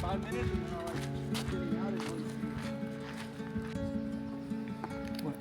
5 minutes and then I'll like getting out of here. What?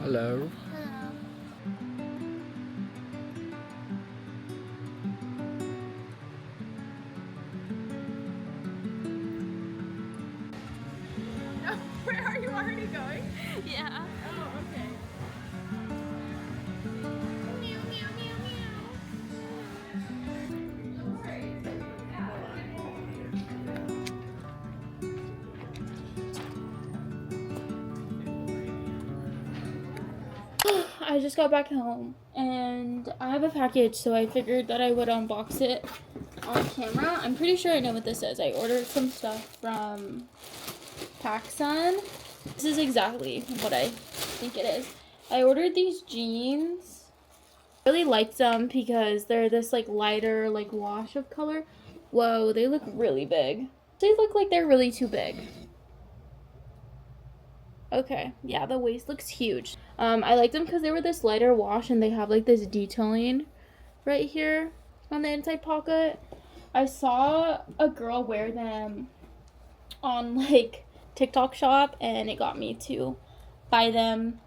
Hello. Where are you already going? Yeah. Oh, okay. Meow, meow, meow, meow. I just got back home and I have a package, so I figured that I would unbox it on camera. I'm pretty sure I know what this is. I ordered some stuff from PacSun. This is exactly what I think it is. I ordered these jeans. I really liked them because they're this like lighter like wash of color. Whoa, they look really big. They look like they're really too big. Okay, yeah, the waist looks huge. I like them because they were this lighter wash and they have like this detailing right here on the inside pocket. I saw a girl wear them on like TikTok shop and it got me to buy them.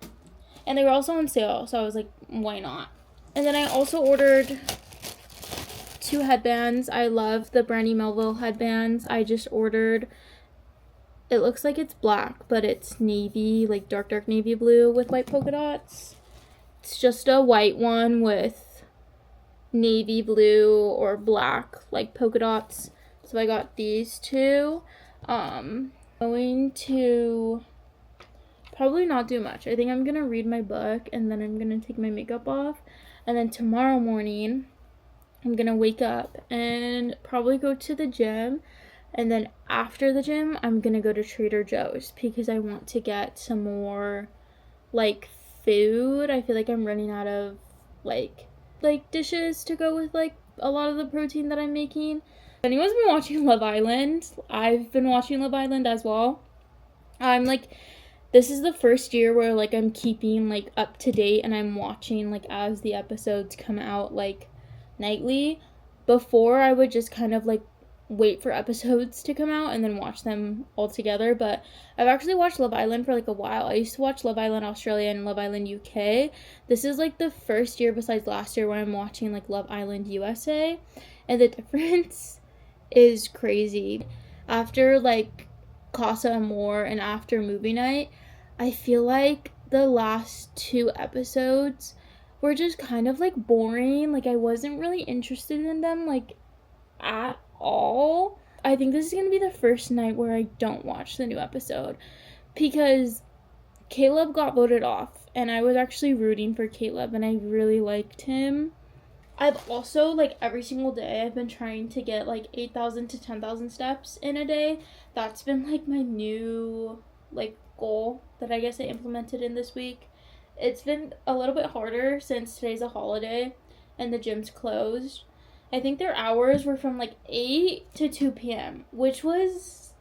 And they were also on sale, so I was like, why not? And then I also ordered 2 headbands. I love the Brandy Melville headbands. I just ordered, it looks like it's black, but it's navy, like dark navy blue with white polka dots. It's just a white one with navy blue or black like polka dots. So I got these 2. Going to probably not do much. I think I'm gonna read my book and then I'm gonna take my makeup off. And then tomorrow morning, I'm gonna wake up and probably go to the gym. And then after the gym, I'm gonna go to Trader Joe's because I want to get some more like food. I feel like I'm running out of like dishes to go with like a lot of the protein that I'm making. If anyone's been watching Love Island, I've been watching Love Island as well. I'm like, this is the first year where like I'm keeping like up to date and I'm watching like as the episodes come out like nightly. Before I would just kind of like wait for episodes to come out and then watch them all together, but I've actually watched Love Island for like a while. I used to watch Love Island Australia and Love Island UK. This is like the first year besides last year when I'm watching like Love Island USA, and the difference is crazy. After like Casa Amor and after movie night, I feel like the last 2 episodes were just kind of like boring. Like I wasn't really interested in them like at all. I think this is gonna be the first night where I don't watch the new episode because Caleb got voted off and I was actually rooting for Caleb and I really liked him. I've also like every single day I've been trying to get like 8,000 to 10,000 steps in a day. That's been like my new like goal that I guess I implemented in this week. It's been a little bit harder since today's a holiday and the gym's closed. I think their hours were from like 8 to 2 p.m., which was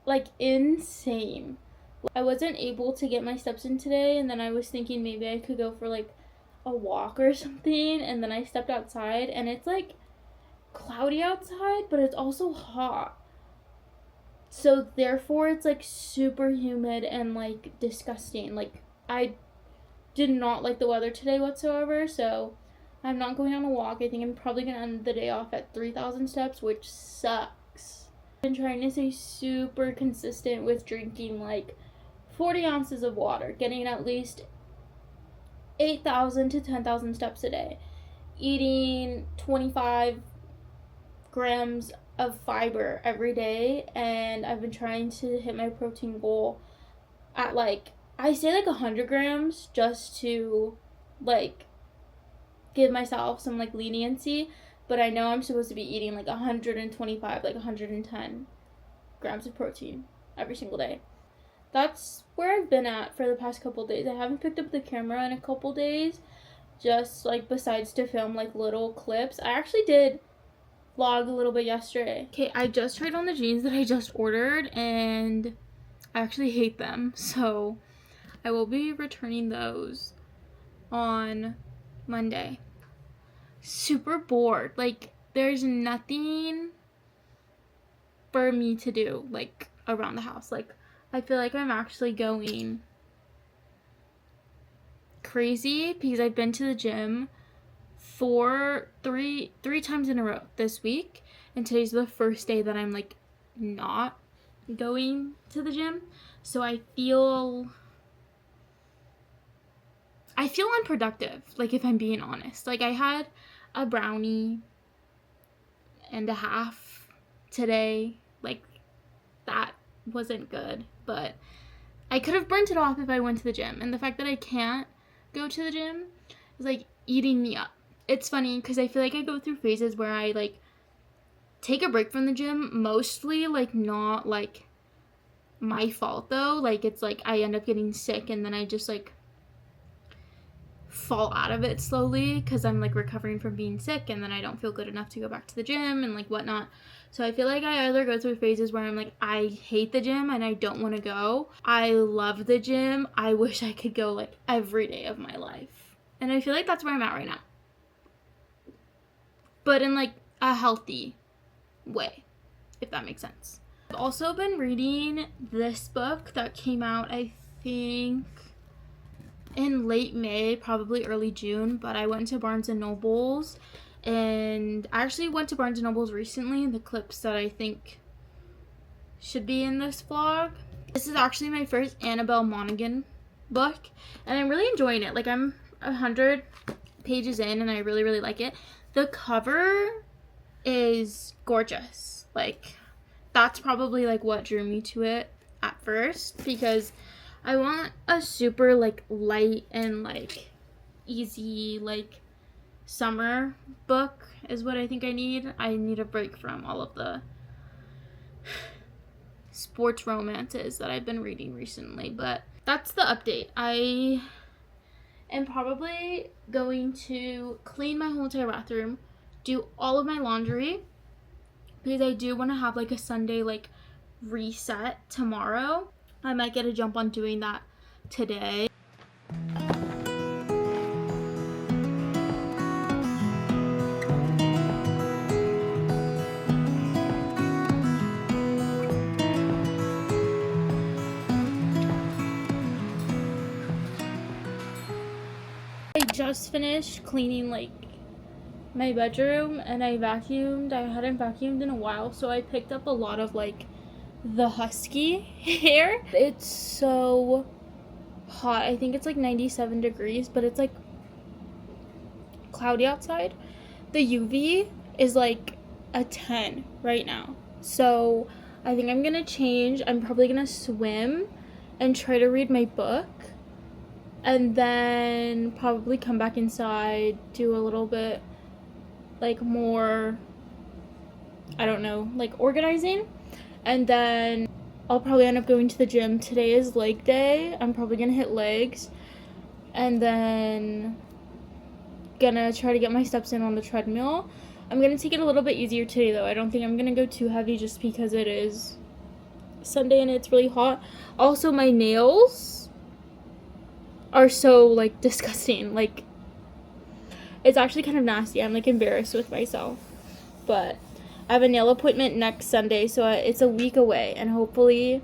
like insane. I wasn't able to get my steps in today, and then I was thinking maybe I could go for like a walk or something, and then I stepped outside and it's like cloudy outside, but it's also hot. So therefore it's like super humid and like disgusting. Like I did not like the weather today whatsoever, so I'm not going on a walk. I think I'm probably gonna end the day off at 3,000 steps, which sucks. I've been trying to stay super consistent with drinking like 40 ounces of water, getting at least 8,000 to 10,000 steps a day, eating 25 grams of fiber every day, and I've been trying to hit my protein goal at like, I say like 100 grams just to like give myself some like leniency, but I know I'm supposed to be eating like 125, like 110. grams of protein every single day. That's where I've been at for the past couple days. I haven't picked up the camera in a couple days, just like besides to film like little clips. I actually did vlog a little bit yesterday. Okay, I just tried on the jeans that I just ordered and I actually hate them, so I will be returning those on Monday. Super bored. Like, there's nothing for me to do, like, around the house. Like, I feel like I'm actually going crazy because I've been to the gym three times in a row this week, and today's the first day that I'm like not going to the gym, so I feel unproductive, like, if I'm being honest. Like, I had a brownie and a half today. Like, that wasn't good, but I could have burnt it off if I went to the gym, and the fact that I can't go to the gym is like eating me up. It's funny because I feel like I go through phases where I like take a break from the gym, mostly like not like my fault though. Like, it's like I end up getting sick and then I just like fall out of it slowly because I'm like recovering from being sick, and then I don't feel good enough to go back to the gym and like whatnot. So I feel like I either go through phases where I'm like, I hate the gym and I don't want to go. I love the gym. I wish I could go like every day of my life. And I feel like that's where I'm at right now, but in like a healthy way, if that makes sense. I've also been reading this book that came out, I think, in late May, probably early June, but I went to Barnes & Noble's, and I actually went to Barnes & Noble's recently, the clips that I think should be in this vlog. This is actually my first Annabelle Monaghan book, and I'm really enjoying it. Like, I'm 100 pages in, and I really, really like it. The cover is gorgeous. Like, that's probably like what drew me to it at first, because I want a super like light and like easy like summer book is what I think I need. I need a break from all of the sports romances that I've been reading recently. But that's the update. I am probably going to clean my whole entire bathroom, do all of my laundry, because I do want to have like a Sunday like reset tomorrow. I might get a jump on doing that today. I just finished cleaning like my bedroom and I vacuumed. I hadn't vacuumed in a while, so I picked up a lot of like the husky hair. It's so hot. I think it's like 97 degrees, but it's like cloudy outside. The UV is like a 10 right now, so I think I'm gonna change. I'm probably gonna swim and try to read my book, and then probably come back inside, do a little bit like more, I don't know, like organizing, and then I'll probably end up going to the gym. Today is leg day. I'm probably gonna hit legs, and then gonna try to get my steps in on the treadmill. I'm gonna take it a little bit easier today though. I don't think I'm gonna go too heavy just because it is Sunday and it's really hot. Also, my nails are so like disgusting. Like, it's actually kind of nasty. I'm like embarrassed with myself, but I have a nail appointment next Sunday, so it's a week away, and hopefully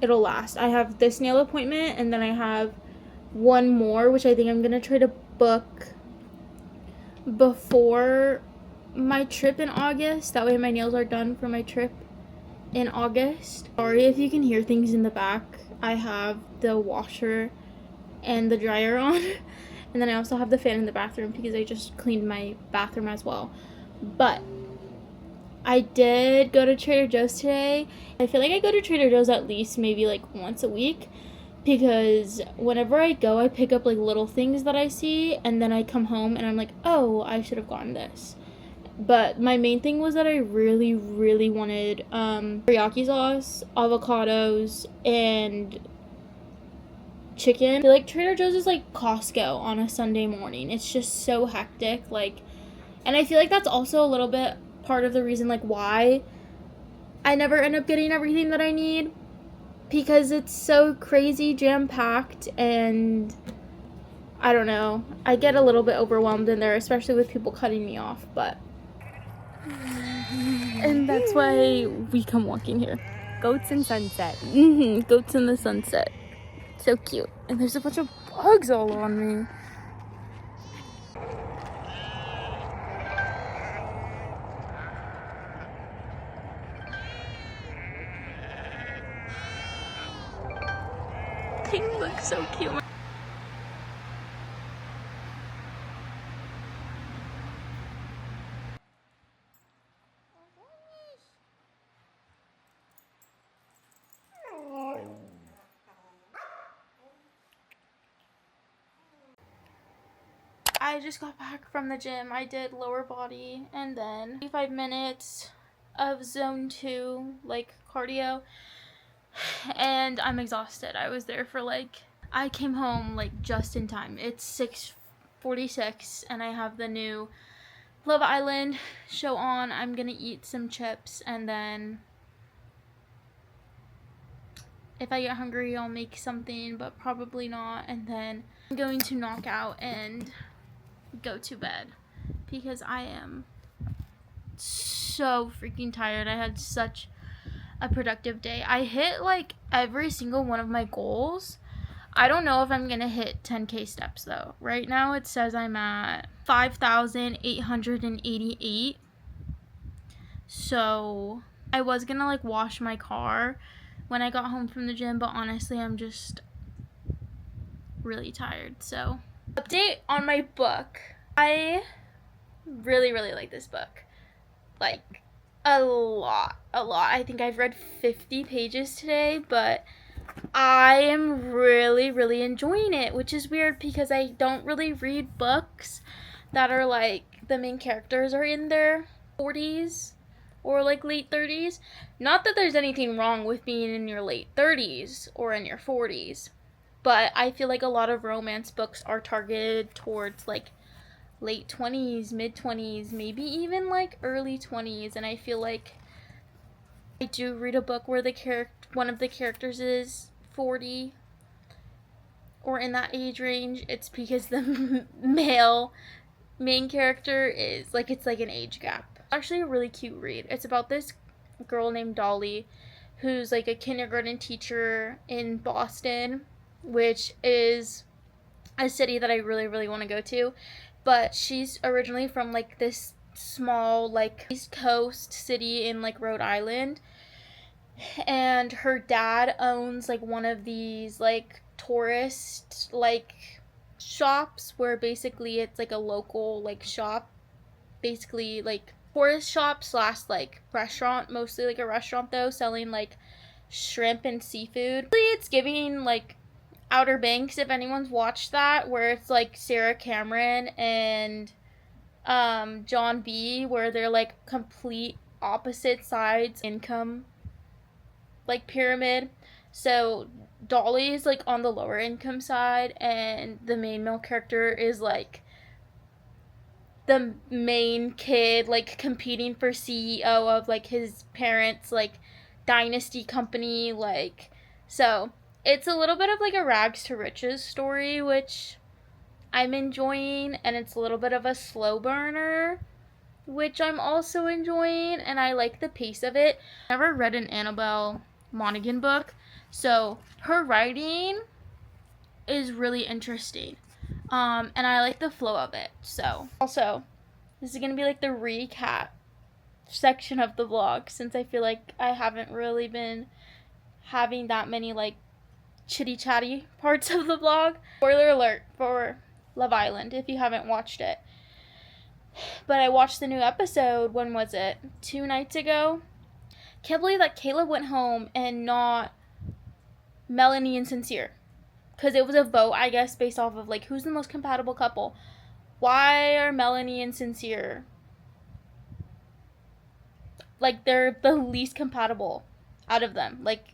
it'll last. I have this nail appointment, and then I have one more, which I think I'm gonna try to book before my trip in August. That way my nails are done for my trip in August. Sorry if you can hear things in the back. I have the washer and the dryer on. And then I also have the fan in the bathroom because I just cleaned my bathroom as well. But I did go to Trader Joe's today. I feel like I go to Trader Joe's at least maybe like once a week, because whenever I go, I pick up like little things that I see, and then I come home and I'm like, oh, I should have gotten this. But my main thing was that I really, really wanted teriyaki sauce, avocados, and chicken. I feel like Trader Joe's is like Costco on a Sunday morning. It's just so hectic. Like, and I feel like that's also a little bit part of the reason like why I never end up getting everything that I need, because it's so crazy jam-packed, and I don't know. I get a little bit overwhelmed in there, especially with people cutting me off, but and that's why we come walking here. Goats and sunset. Goats in the sunset. So cute. And there's a bunch of bugs all on me. They look so cute. I just got back from the gym. I did lower body and then 5 minutes of zone 2, like cardio, and I'm exhausted. I was there for like, I came home like just in time. It's 6:46 and I have the new Love Island show on. I'm gonna eat some chips, and then if I get hungry I'll make something, but probably not, and then I'm going to knock out and go to bed because I am so freaking tired. I had such a productive day. I hit like every single one of my goals. I don't know if I'm gonna hit 10k steps though. Right now it says I'm at 5,888. So I was gonna like wash my car when I got home from the gym, but honestly I'm just really tired. So update on my book. I really, really like this book. Like, a lot. I think I've read 50 pages today, but I am really, really enjoying it, which is weird because I don't really read books that are like the main characters are in their 40s or like late 30s. Not that there's anything wrong with being in your late 30s or in your 40s, but I feel like a lot of romance books are targeted towards like late 20s, mid 20s, maybe even like early 20s, and I feel like I do read a book where one of the characters is 40 or in that age range. It's because the male main character is like, it's like an age gap. Actually a really cute read. It's about this girl named Dolly who's like a kindergarten teacher in Boston, which is a city that I really, really want to go to. But she's originally from like this small like East Coast city in like Rhode Island, and her dad owns like one of these like tourist like shops where basically it's like a local like shop, basically like tourist shop slash like restaurant, mostly like a restaurant though, selling like shrimp and seafood. It's giving like Outer Banks, if anyone's watched that, where it's like Sarah Cameron and John B, where they're like complete opposite sides income like pyramid. So Dolly is like on the lower income side, and the main male character is like the main kid like competing for CEO of like his parents like dynasty company. Like, so it's a little bit of like a rags to riches story, which I'm enjoying, and it's a little bit of a slow burner, which I'm also enjoying, and I like the pace of it. I never read an Annabelle Monaghan book, so her writing is really interesting, and I like the flow of it. So also, this is gonna be like the recap section of the vlog, since I feel like I haven't really been having that many like chitty chatty parts of the vlog. Spoiler alert for Love Island if you haven't watched it. But I watched the new episode, when was it? 2 nights ago. Can't believe that Caleb went home and not Melanie and Sincere. Because it was a vote, I guess, based off of like who's the most compatible couple. Why are Melanie and Sincere like they're the least compatible out of them. Like,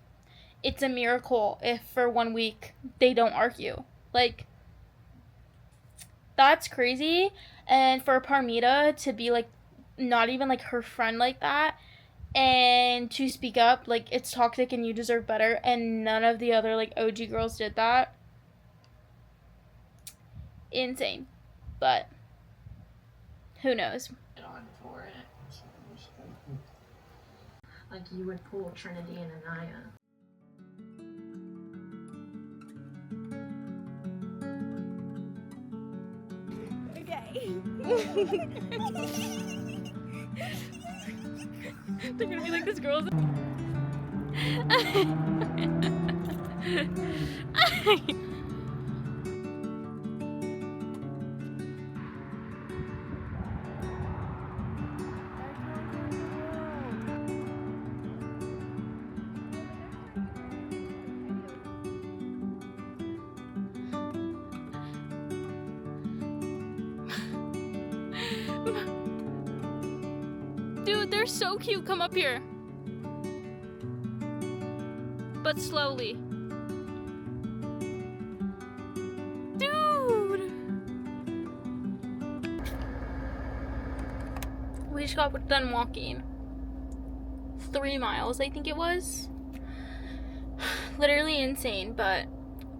it's a miracle if for 1 week they don't argue. Like, that's crazy. And for Parmita to be like not even like her friend like that and to speak up like it's toxic and you deserve better, and none of the other like OG girls did that. Insane. But who knows? On for it. Like you would pull Trinity and Anaya. Okay. They're gonna be like, this girl's Dude, they're so cute. Come up here. But slowly. Dude! We just got done walking. 3 miles, I think it was. Literally insane, but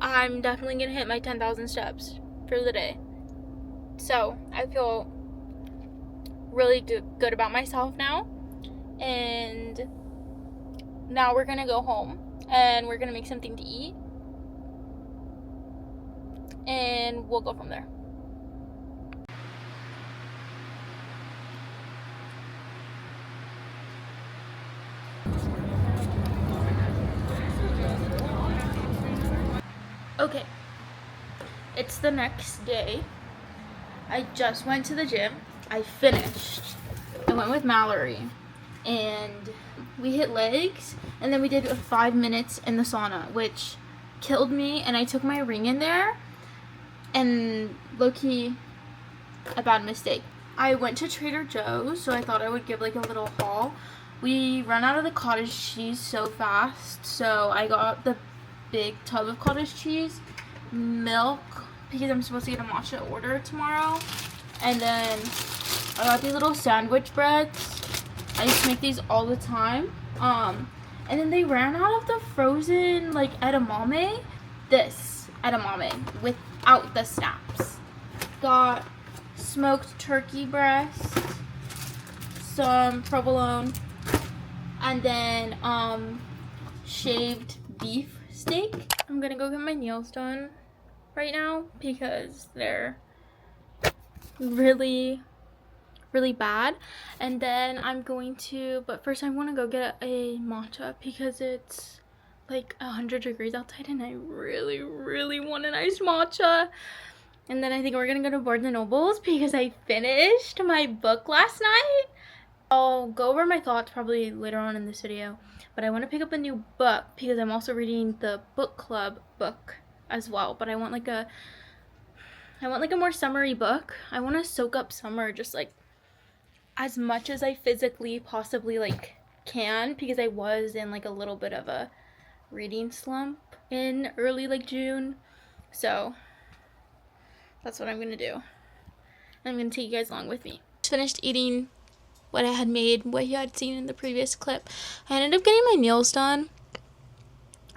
I'm definitely gonna hit my 10,000 steps for the day. So, I feel really good about myself now, and now we're gonna go home and we're gonna make something to eat and we'll go from there. Okay, it's the next day. I just went to the gym. I finished. I went with Mallory and we hit legs, and then we did 5 minutes in the sauna, which killed me, and I took my ring in there, and low-key a bad mistake. I went to Trader Joe's, so I thought I would give like a little haul. We ran out of the cottage cheese so fast, so I got the big tub of cottage cheese, milk, because I'm supposed to get a matcha order tomorrow, and then I got these little sandwich breads. I used to make these all the time. And then they ran out of the frozen like edamame. This edamame without the snaps. Got smoked turkey breast, some provolone, and then shaved beef steak. I'm gonna go get my nails done right now because they're really bad, and then I'm going to, but first I want to go get a matcha because it's like 100 degrees outside and I really want an iced matcha. And then I think we're gonna go to Barnes and Nobles because I finished my book last night. I'll go over my thoughts probably later on in this video, but I want to pick up a new book because I'm also reading the book club book as well, but I want like a more summery book. I want to soak up summer just like as much as I physically possibly like can, because I was in like a little bit of a reading slump in early like June. So that's what I'm gonna do. I'm gonna take you guys along with me. Just finished eating what I had made, what you had seen in the previous clip. I ended up getting my nails done.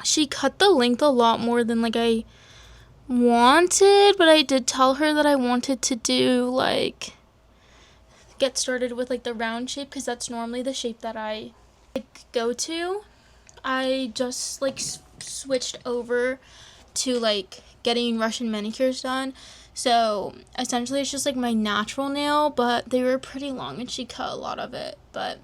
She cut the length a lot more than like I wanted, but I did tell her that I wanted to do like get started with like the round shape because that's normally the shape that I like go to. I just like switched over to like getting Russian manicures done, so essentially it's just like my natural nail, but they were pretty long and she cut a lot of it, but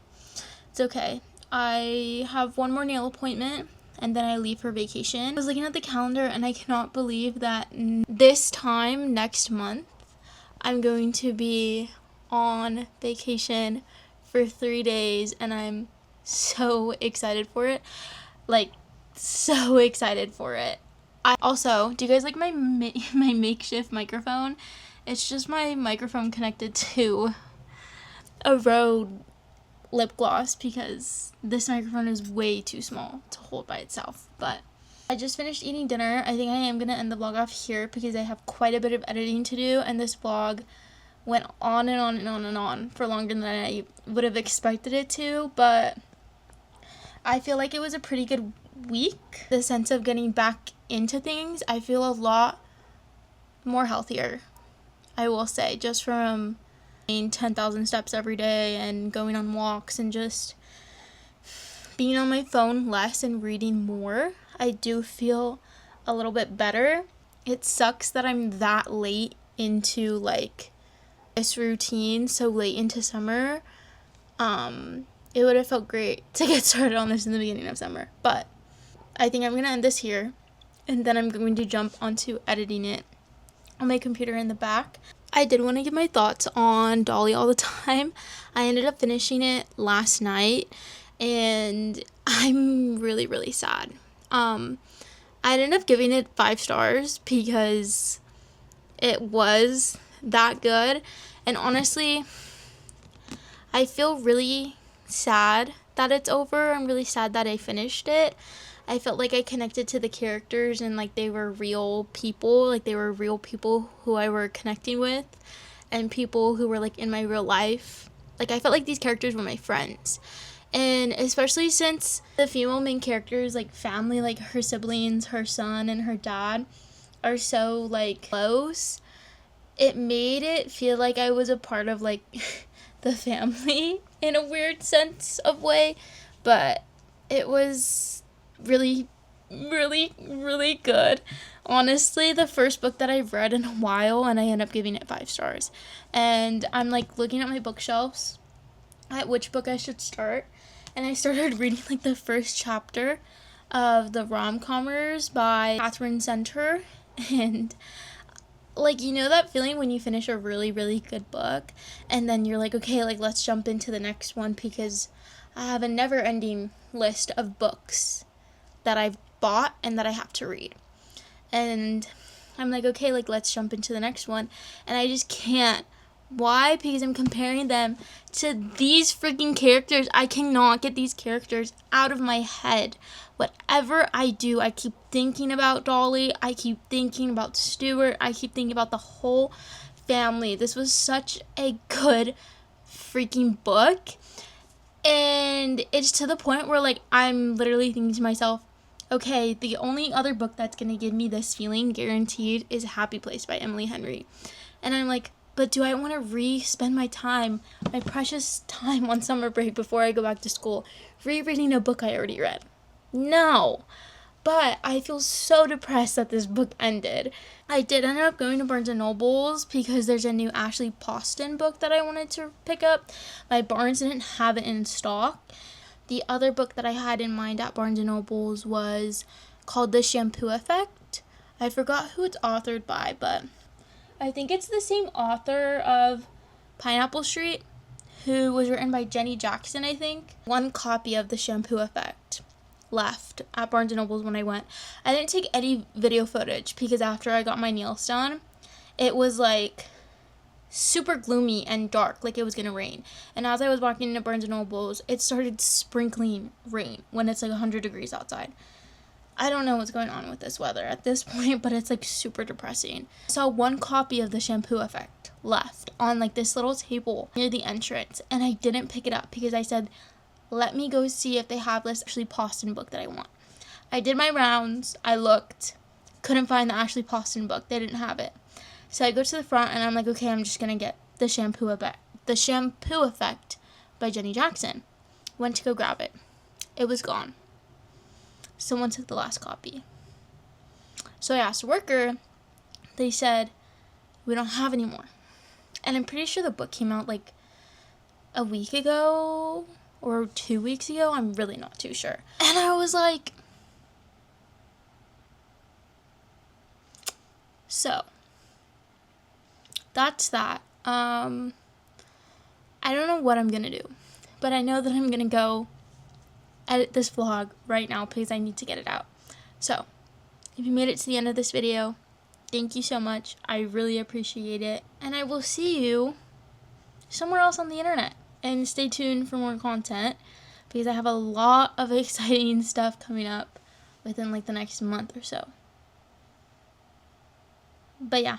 it's okay. I have one more nail appointment and then I leave for vacation. I was looking at the calendar and I cannot believe that this time next month I'm going to be on vacation for 3 days, and I'm so excited for it. Like, so excited for it. I also, do you guys like my my makeshift microphone? It's just my microphone connected to a Rode lip gloss because this microphone is way too small to hold by itself. But I just finished eating dinner. I think I am going to end the vlog off here because I have quite a bit of editing to do, and this vlog went on and on and on and on for longer than I would have expected it to, but I feel like it was a pretty good week. The sense of getting back into things, I feel a lot more healthier, I will say, just from 10,000 steps every day and going on walks and just being on my phone less and reading more. I do feel a little bit better. It sucks that I'm that late into like this routine, so late into summer. It would have felt great to get started on this in the beginning of summer, but I think I'm gonna end this here, and then I'm going to jump onto editing it on my computer in the back. I did want to give my thoughts on Dolly All the Time. I ended up finishing it last night, and I'm really, really sad. I ended up giving it 5 stars because it was that good, and honestly, I feel really sad that it's over. I'm really sad that I finished it. I felt like I connected to the characters and like they were real people, who I were connecting with, and people who were like in my real life. Like I felt like these characters were my friends, and especially since the female main characters, like family, like her siblings, her son and her dad are so like close, it made it feel like I was a part of like the family in a weird sense of way, but it was really, really, really good. Honestly, the first book that I've read in a while, and I end up giving it 5 stars. And I'm like looking at my bookshelves at which book I should start, and I started reading like the first chapter of The Rom-Commers by Catherine Center, and like, you know that feeling when you finish a really, really good book and then you're like, okay, like let's jump into the next one, because I have a never-ending list of books that I've bought and that I have to read. And I'm like, okay, like let's jump into the next one, and I just can't. Why? Because I'm comparing them to these freaking characters. I cannot get these characters out of my head. Whatever I do, I keep thinking about Dolly. I keep thinking about Stuart. I keep thinking about the whole family. This was such a good freaking book. And it's to the point where like I'm literally thinking to myself, okay, the only other book that's going to give me this feeling guaranteed is Happy Place by Emily Henry. And I'm like, but do I want to re-spend my time, my precious time on summer break before I go back to school, rereading a book I already read? No. But I feel so depressed that this book ended. I did end up going to Barnes & Noble's because there's a new Ashley Poston book that I wanted to pick up. My Barnes didn't have it in stock. The other book that I had in mind at Barnes & Noble's was called The Shampoo Effect. I forgot who it's authored by, but I think it's the same author of Pineapple Street, who was written by Jenny Jackson, I think. One copy of The Shampoo Effect left at Barnes & Noble's when I went. I didn't take any video footage because after I got my nails done, it was like super gloomy and dark, like it was gonna rain. And as I was walking into Barnes & Noble's, it started sprinkling rain when it's like 100 degrees outside. I don't know what's going on with this weather at this point, but it's like super depressing. I saw one copy of The Shampoo Effect left on like this little table near the entrance, and I didn't pick it up because I said, let me go see if they have this Ashley Poston book that I want. I did my rounds, I looked, couldn't find the Ashley Poston book, they didn't have it. So I go to the front and I'm like, okay, I'm just gonna get The Shampoo Effect by Jenny Jackson. Went to go grab it. It was gone. Someone took the last copy. So I asked a worker. They said, we don't have any more. And I'm pretty sure the book came out like a week ago or 2 weeks ago. I'm really not too sure. And I was like, so that's that. I don't know what I'm gonna do, but I know that I'm gonna go edit this vlog right now because I need to get it out. So if you made it to the end of this video, thank you so much. I really appreciate it, and I will see you somewhere else on the internet. and stay tuned for more content because I have a lot of exciting stuff coming up within like the next month or so. But yeah,